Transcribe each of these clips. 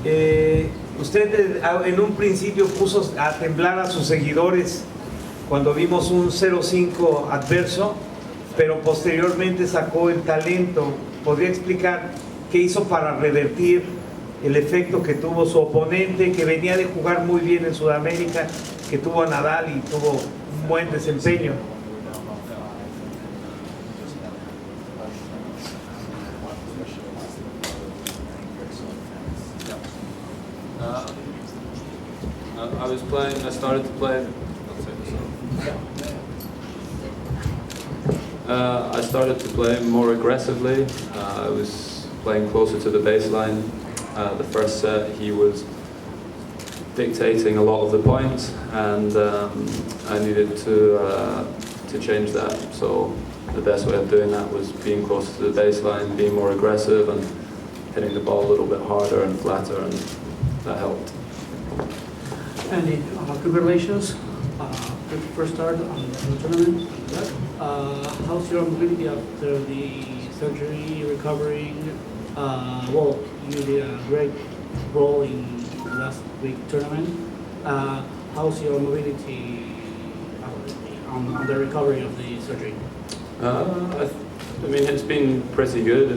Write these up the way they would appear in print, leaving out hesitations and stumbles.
Usted en un principio puso a temblar a sus seguidores cuando vimos un 0-5 adverso, pero posteriormente sacó el talento. ¿Podría explicar qué hizo para revertir el efecto que tuvo su oponente, que venía de jugar muy bien en Sudamérica, que tuvo a Nadal y tuvo un buen desempeño? I started to play. I started to play more aggressively. I was playing closer to the baseline. The first set, he was dictating a lot of the points, and I needed to change that. So the best way of doing that was being closer to the baseline, being more aggressive, and hitting the ball a little bit harder and flatter, and that helped. And congratulations, first start on the tournament. How's your mobility after the surgery, recovering? Well, you did a great role in last week's tournament. How's your mobility on the recovery of the surgery? I mean, it's been pretty good.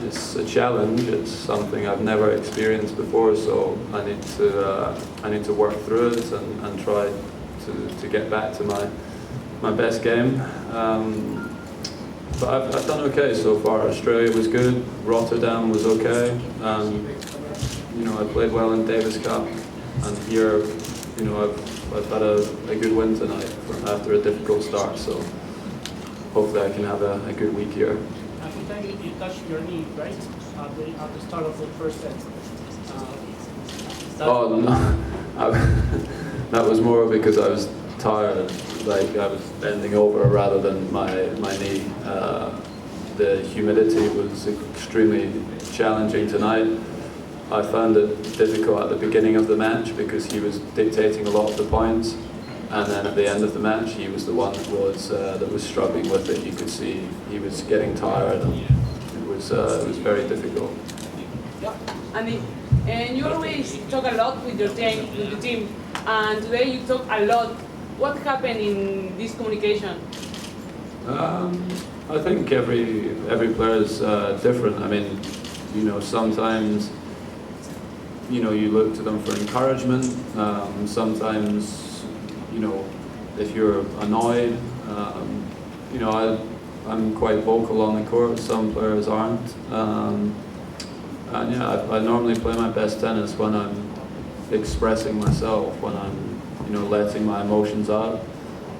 It's a challenge. It's something I've never experienced before, so I need to work through it and try to get back to my best game. But I've done okay so far. Australia was good. Rotterdam was okay. You know, I played well in Davis Cup, and here, you know, I've had a good win tonight after a difficult start. So hopefully I can have a good week here. You touched your knee, right? At the start of the first set. Oh no, that was more because I was tired. Like I was bending over rather than my knee. The humidity was extremely challenging tonight. I found it difficult at the beginning of the match because he was dictating a lot of the points, and then at the end of the match, he was the one that was struggling with it. You could see he was getting tired, and it was very difficult. Yeah, and you always talk a lot with your team, and today you talk a lot. What happened in this communication? I think every player is different. I mean, you know, sometimes, you know, you look to them for encouragement. Sometimes, you know, if you're annoyed, you know, I'm quite vocal on the court. Some players aren't. And yeah, I normally play my best tennis when I'm expressing myself, when I'm, you know, letting my emotions out.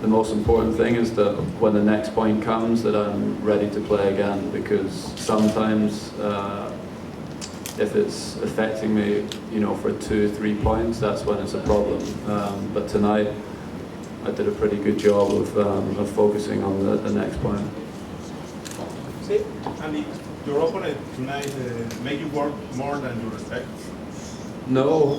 The most important thing is that when the next point comes, that I'm ready to play again, because sometimes if it's affecting me, you know, for 2-3 points, that's when it's a problem. But tonight, I did a pretty good job of focusing on the next point. Sí, Andy, your opponent tonight made you work more than you expect? No,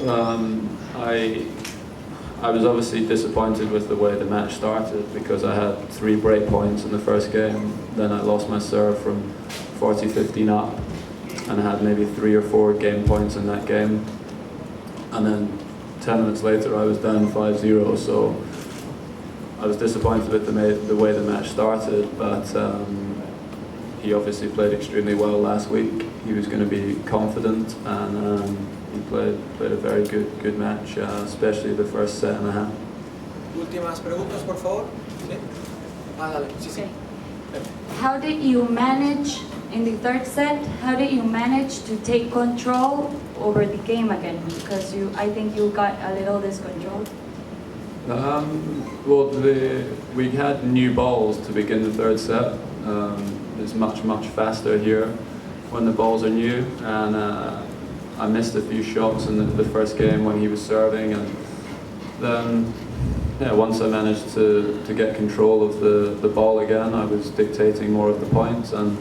I was obviously disappointed with the way the match started because I had 3 break points in the first game. Then I lost my serve from 40-15 up and I had maybe 3 or 4 game points in that game. And then 10 minutes later I was down 5-0, so I was disappointed with the way the match started, but he obviously played extremely well last week. He was going to be confident, and he played a very good match, especially the first set and a half. Últimas preguntas, por favor. ¿Sí? Dale. Sí, sí. How did you manage in the third set? How did you manage to take control over the game again? Because I think you got a little discontrolled. Well, we had new balls to begin the third set. It's much faster here when the balls are new, and I missed a few shots in the first game when he was serving, and then once I managed to get control of the ball again, I was dictating more of the points, and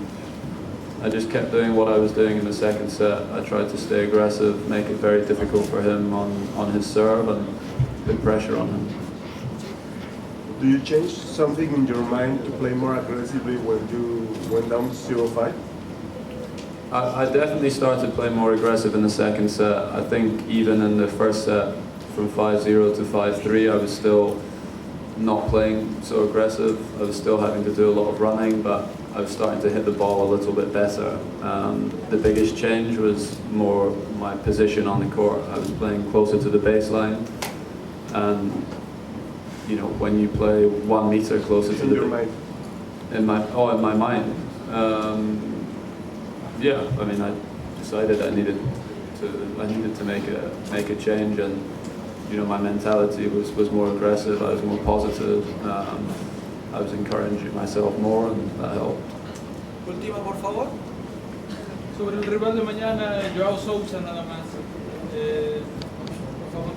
I just kept doing what I was doing in the second set. I tried to stay aggressive, make it very difficult for him on his serve, and put pressure on him. Do you change something in your mind to play more aggressively when you went down 0-5? I definitely started playing more aggressive in the second set. I think even in the first set, from 5-0 to 5-3, I was still not playing so aggressive. I was still having to do a lot of running, but I was starting to hit the ball a little bit better. The biggest change was more my position on the court. I was playing closer to the baseline, and you know, when you play 1 meter closer to In the your mind. in my mind. Yeah, I mean, I decided I needed to make a change, and you know, my mentality was more aggressive. I was more positive. I was encouraging myself more, and that helped. Última, por favor. Sobre el rival de mañana, Joao Sousa nada más. Por favor.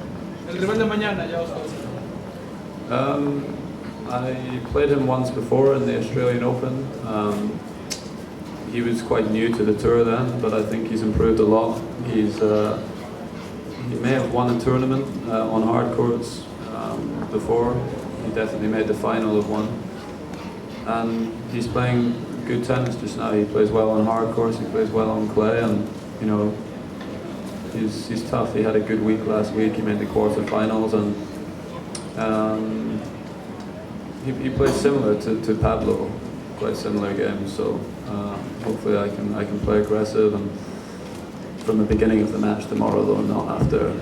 El rival de mañana, Joao Sousa. I played him once before in the Australian Open. He was quite new to the tour then, but I think he's improved a lot. He may have won a tournament on hard courts before. He definitely made the final of one. And he's playing good tennis just now. He plays well on hard courts, he plays well on clay, and you know, he's tough. He had a good week last week. He made the quarterfinals, and he plays similar to Pablo, quite similar games. So hopefully I can play aggressive and from the beginning of the match tomorrow, though, not after